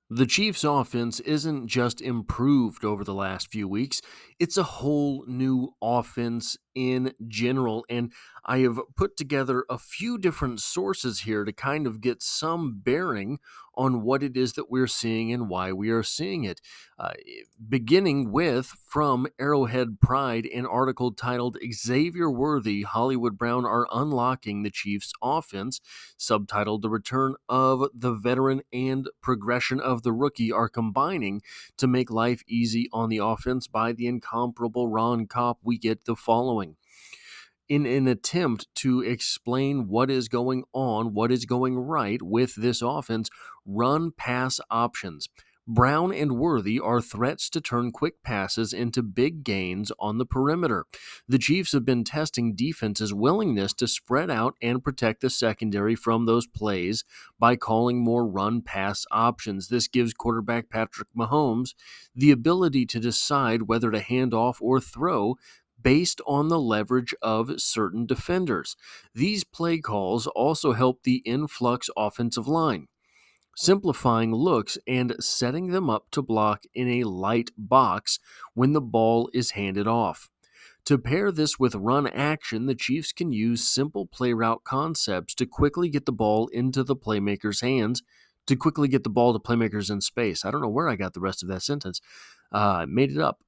The Chiefs' offense isn't just improved over the last few weeks, it's a whole new offense in general. And I have put together a few different sources here to kind of get some bearing on what it is that we're seeing and why we are seeing it. Uh, Beginning with from Arrowhead Pride, an article titled Xavier Worthy, Hollywood Brown are unlocking the Chiefs' offense, subtitled The Return of the Veteran and Progression of the Rookie are combining to make life easy on the offense by the incomparable Ron Kopp. We get the following. In an attempt to explain what is going on, what is going right with this offense, run pass options. Brown and Worthy are threats to turn quick passes into big gains on the perimeter. The Chiefs have been testing defense's willingness to spread out and protect the secondary from those plays by calling more run pass options. This gives quarterback Patrick Mahomes the ability to decide whether to hand off or throw based on the leverage of certain defenders. These play calls also help the influx offensive line, simplifying looks and setting them up to block in a light box when the ball is handed off. To pair this with run action, the Chiefs can use simple play route concepts to quickly get the ball into the playmakers' hands, to quickly get the ball to playmakers in space. I don't know where I got the rest of that sentence. I made it up.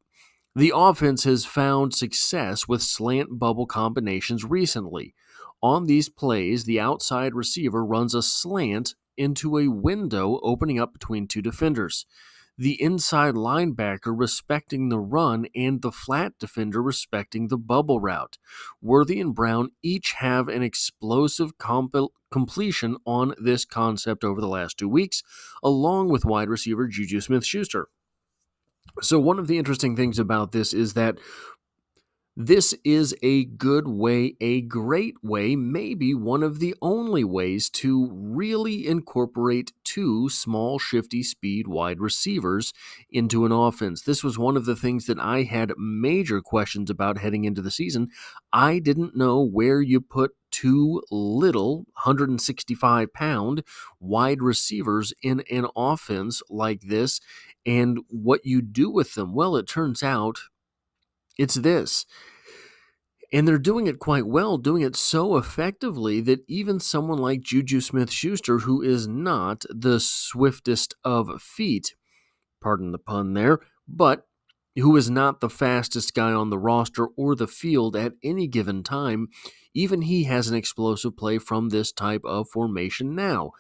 The offense has found success with slant bubble combinations recently. On these plays, the outside receiver runs a slant into a window opening up between two defenders. The inside linebacker respecting the run and the flat defender respecting the bubble route. Worthy and Brown each have an explosive completion on this concept over the last 2 weeks, along with wide receiver Juju Smith-Schuster. So one of the interesting things about this is that this is a good way, a great way, maybe one of the only ways to really incorporate two small, shifty speed wide receivers into an offense. This was one of the things that I had major questions about heading into the season. I didn't know where you put two little 165-pound wide receivers in an offense like this and what you do with them. Well, it turns out it's this. And they're doing it quite well, doing it so effectively that even someone like Juju Smith-Schuster, who is not the swiftest of feet, pardon the pun there, but who is not the fastest guy on the roster or the field at any given time, even he has an explosive play from this type of formation now.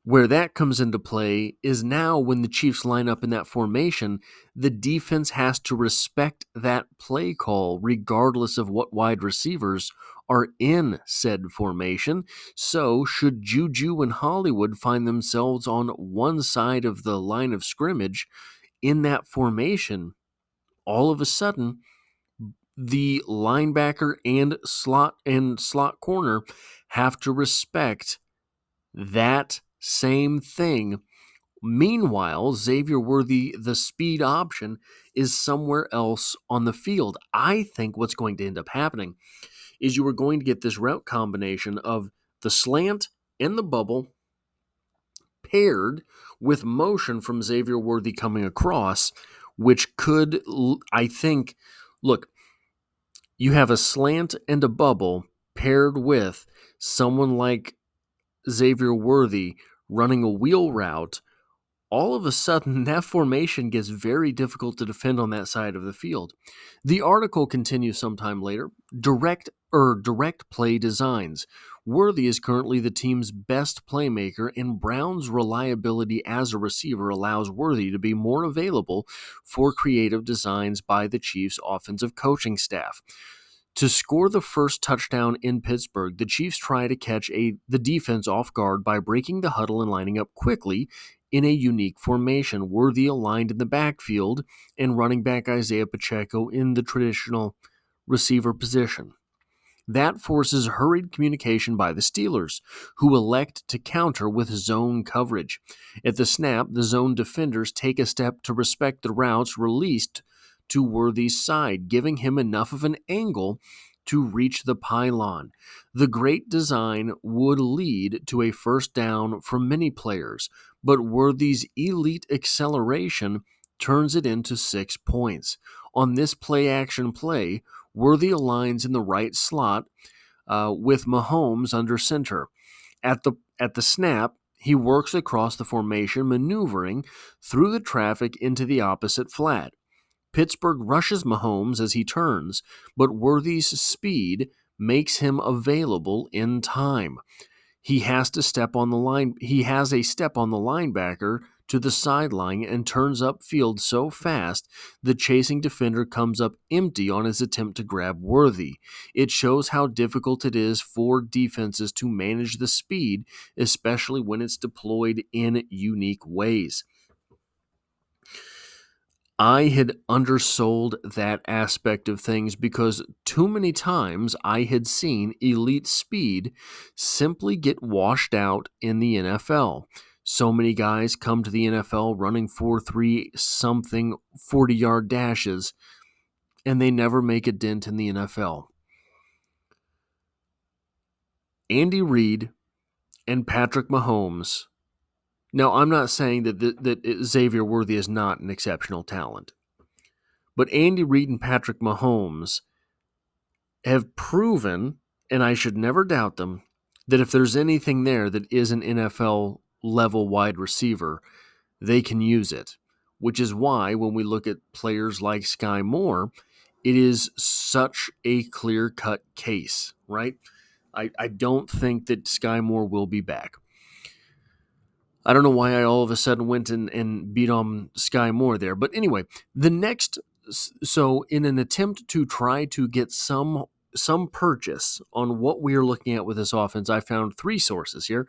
Where that comes into play is now when the Chiefs line up in that formation, the defense has to respect that play call regardless of what wide receivers are in said formation. So, should Juju and Hollywood find themselves on one side of the line of scrimmage in that formation, all of a sudden, the linebacker and slot corner have to respect that same thing. Meanwhile, Xavier Worthy, the speed option, is somewhere else on the field. I think what's going to end up happening is you are going to get this route combination of the slant and the bubble paired with motion from Xavier Worthy coming across, which could, I think, look, you have a slant and a bubble paired with someone like Xavier Worthy running a wheel route. All of a sudden, that formation gets very difficult to defend on that side of the field. The article continues sometime later. Direct play designs. Worthy is currently the team's best playmaker, and Brown's reliability as a receiver allows Worthy to be more available for creative designs by the Chiefs' offensive coaching staff. To score the first touchdown in Pittsburgh, the Chiefs try to catch the defense off guard by breaking the huddle and lining up quickly in a unique formation. Worthy aligned in the backfield and running back Isaiah Pacheco in the traditional receiver position. That forces hurried communication by the Steelers, who elect to counter with zone coverage. At the snap, the zone defenders take a step to respect the routes released to Worthy's side, giving him enough of an angle to reach the pylon. The great design would lead to a first down for many players, but Worthy's elite acceleration turns it into 6 points. On this play-action play, Worthy aligns in the right slot with Mahomes under center. At the snap, he works across the formation, maneuvering through the traffic into the opposite flat. Pittsburgh rushes Mahomes as he turns, but Worthy's speed makes him available in time. He has a step on the linebacker to the sideline and turns upfield so fast the chasing defender comes up empty on his attempt to grab Worthy. It shows how difficult it is for defenses to manage the speed, especially when it's deployed in unique ways. I had undersold that aspect of things because too many times I had seen elite speed simply get washed out in the NFL. So many guys come to the NFL running 4.3 something 40-yard dashes, and they never make a dent in the NFL. Andy Reid and Patrick Mahomes. Now, I'm not saying that Xavier Worthy is not an exceptional talent. But Andy Reid and Patrick Mahomes have proven, and I should never doubt them, that if there's anything there that is an NFL-level wide receiver, they can use it. Which is why when we look at players like Sky Moore, it is such a clear-cut case, right? I don't think that Sky Moore will be back. I don't know why I all of a sudden went and beat on Sky Moore there. But anyway, so in an attempt to try to get some purchase on what we are looking at with this offense, I found 3 sources here.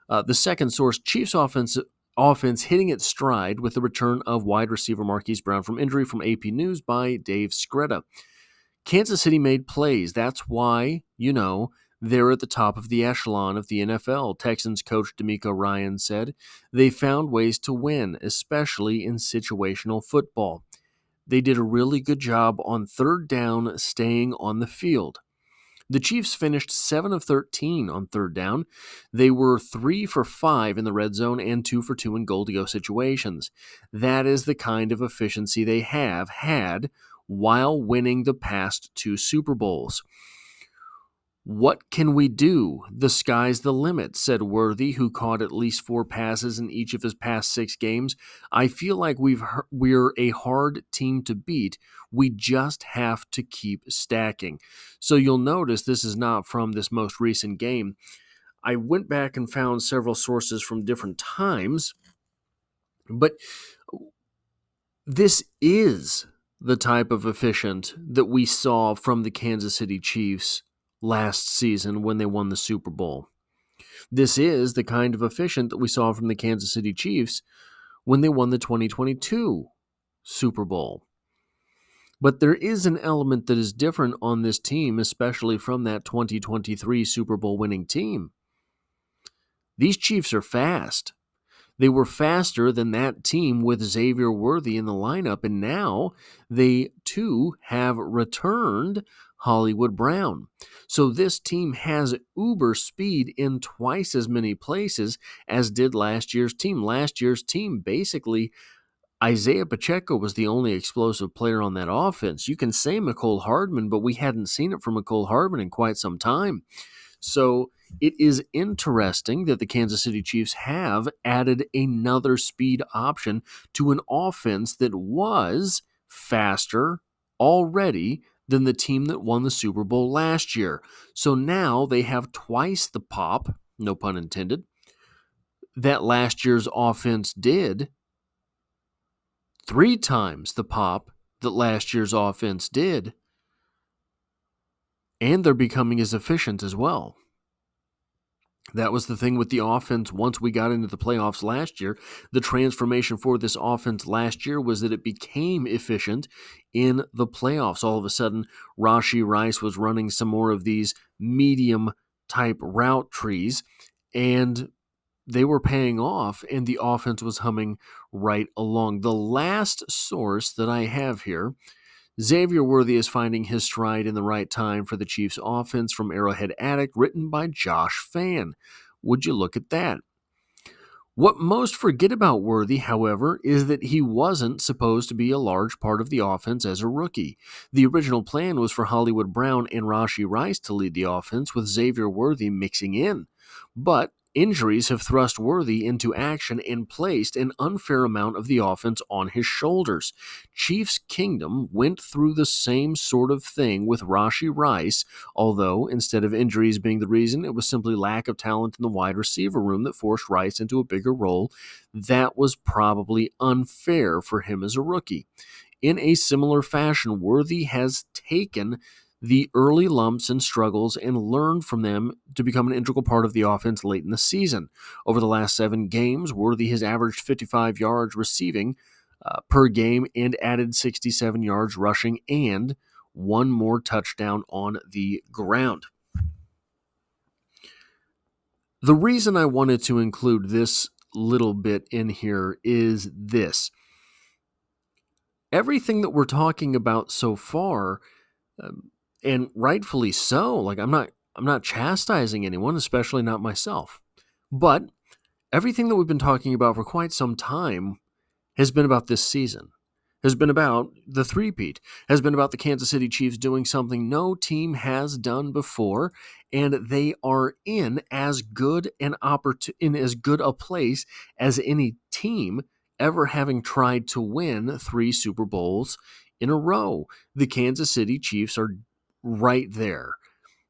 The second source, Chiefs offense hitting its stride with the return of wide receiver Marquise Brown from injury from AP News by Dave Skretta. Kansas City made plays. That's why, they're at the top of the echelon of the NFL. Texans coach DeMeco Ryans said they found ways to win, especially in situational football. They did a really good job on third down staying on the field. The Chiefs finished 7 of 13 on third down. They were 3 for 5 in the red zone and 2 for 2 in goal-to-go situations. That is the kind of efficiency they have had while winning the past 2 Super Bowls. What can we do? The sky's the limit, said Worthy, who caught at least 4 passes in each of his past 6 games. I feel like we're a hard team to beat. We just have to keep stacking. So you'll notice this is not from this most recent game. I went back and found several sources from different times, but this is the type of efficient that we saw from the Kansas City Chiefs last season when they won the Super Bowl. This is the kind of efficient that we saw from the Kansas City Chiefs when they won the 2022 Super Bowl. But there is an element that is different on this team, especially from that 2023 Super Bowl winning team. These Chiefs are fast. They were faster than that team with Xavier Worthy in the lineup, and now they, too, have returned Hollywood Brown. So this team has uber speed in twice as many places as did last year's team. Last year's team, basically, Isaiah Pacheco was the only explosive player on that offense. You can say Mecole Hardman, but we hadn't seen it from Mecole Hardman in quite some time. So it is interesting that the Kansas City Chiefs have added another speed option to an offense that was faster already than the team that won the Super Bowl last year. So now they have twice the pop, no pun intended, that last year's offense did, 3 times the pop that last year's offense did, and they're becoming as efficient as well. That was the thing with the offense once we got into the playoffs last year. The transformation for this offense last year was that it became efficient in the playoffs. All of a sudden, Rashee Rice was running some more of these medium-type route trees, and they were paying off, and the offense was humming right along. The last source that I have here, Xavier Worthy is finding his stride in the right time for the Chiefs' offense from Arrowhead Addict, written by Josh Fan. Would you look at that? What most forget about Worthy, however, is that he wasn't supposed to be a large part of the offense as a rookie. The original plan was for Hollywood Brown and Rashee Rice to lead the offense, with Xavier Worthy mixing in. But injuries have thrust Worthy into action and placed an unfair amount of the offense on his shoulders. Chiefs Kingdom went through the same sort of thing with Rashee Rice, although instead of injuries being the reason, it was simply lack of talent in the wide receiver room that forced Rice into a bigger role. That was probably unfair for him as a rookie. In a similar fashion, Worthy has taken the early lumps and struggles and learned from them to become an integral part of the offense late in the season. Over the last 7 games, Worthy has averaged 55 yards receiving per game and added 67 yards rushing and 1 more touchdown on the ground. The reason I wanted to include this little bit in here is this. Everything that we're talking about so far, and rightfully so, like I'm not chastising anyone, especially not myself. But everything that we've been talking about for quite some time has been about this season, has been about the three-peat, has been about the Kansas City Chiefs doing something no team has done before, and they are in as good in as good a place as any team ever having tried to win 3 Super Bowls in a row. The Kansas City Chiefs are right there.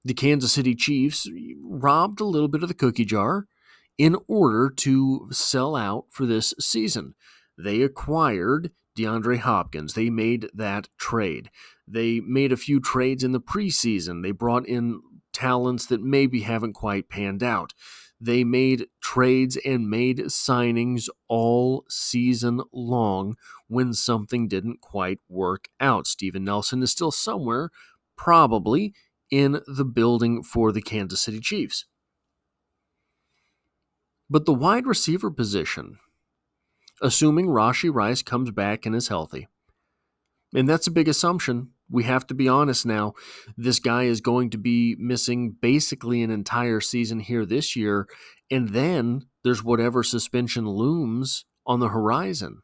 The Kansas City Chiefs robbed a little bit of the cookie jar in order to sell out for this season. They acquired DeAndre Hopkins. They made that trade. They made a few trades in the preseason. They brought in talents that maybe haven't quite panned out. They made trades and made signings all season long when something didn't quite work out. Steven Nelson is still somewhere, probably in the building for the Kansas City Chiefs. But the wide receiver position, assuming Rashee Rice comes back and is healthy, and that's a big assumption. We have to be honest now. This guy is going to be missing basically an entire season here this year, and then there's whatever suspension looms on the horizon.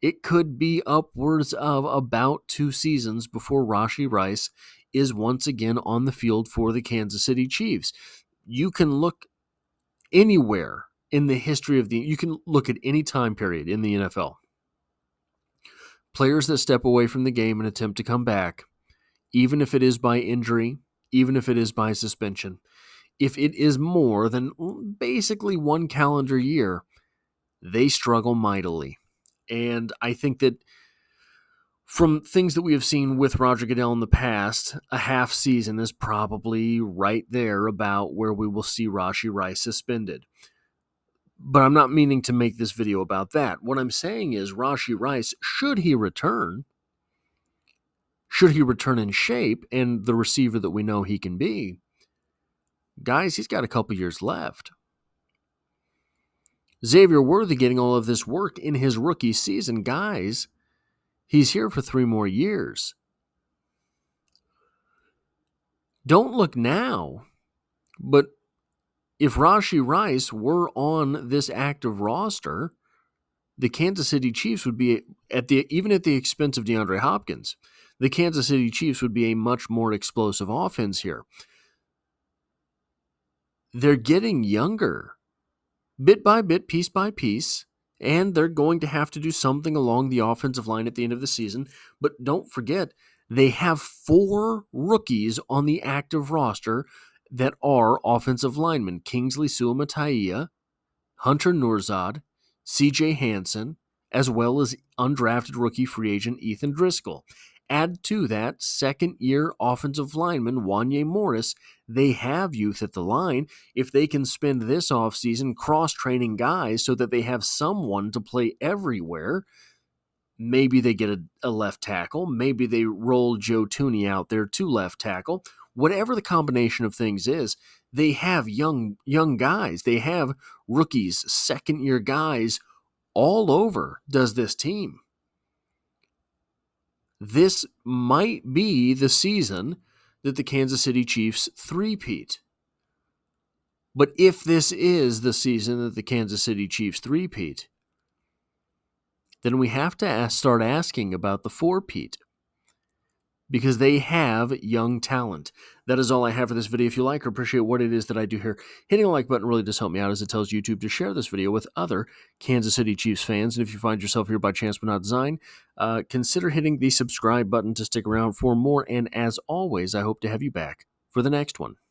It could be upwards of about 2 seasons before Rashee Rice is once again on the field for the Kansas City Chiefs. You can look anywhere in the history of you can look at any time period in the NFL. Players that step away from the game and attempt to come back, even if it is by injury, even if it is by suspension, if it is more than basically 1 calendar year, they struggle mightily. And I think that from things that we have seen with Roger Goodell in the past, a half season is probably right there about where we will see Rashee Rice suspended. But I'm not meaning to make this video about that. What I'm saying is Rashee Rice, should he return in shape and the receiver that we know he can be, guys, he's got a couple years left. Xavier Worthy getting all of this work in his rookie season, guys, he's here for 3 more years. Don't look now, but if Rashee Rice were on this active roster, the Kansas City Chiefs would be even at the expense of DeAndre Hopkins. The Kansas City Chiefs would be a much more explosive offense here. They're getting younger, bit by bit, piece by piece, and they're going to have to do something along the offensive line at the end of the season. But don't forget, they have 4 rookies on the active roster that are offensive linemen: Kingsley Suamataia, Hunter Nourzad, C.J. Hansen, as well as undrafted rookie free agent Ethan Driscoll. Add to that second-year offensive lineman Wanye Morris. They have youth at the line. If they can spend this offseason cross-training guys so that they have someone to play everywhere, maybe they get a left tackle. Maybe they roll Joe Thuney out there to left tackle. Whatever the combination of things is, they have young guys. They have rookies, second-year guys all over does this team. This might be the season that the Kansas City Chiefs three-peat. But if this is the season that the Kansas City Chiefs three-peat, then we have to start asking about the four-peat, because they have young talent. That is all I have for this video. If you like or appreciate what it is that I do here, hitting the like button really does help me out, as it tells YouTube to share this video with other Kansas City Chiefs fans. And if you find yourself here by chance but not design, consider hitting the subscribe button to stick around for more. And as always, I hope to have you back for the next one.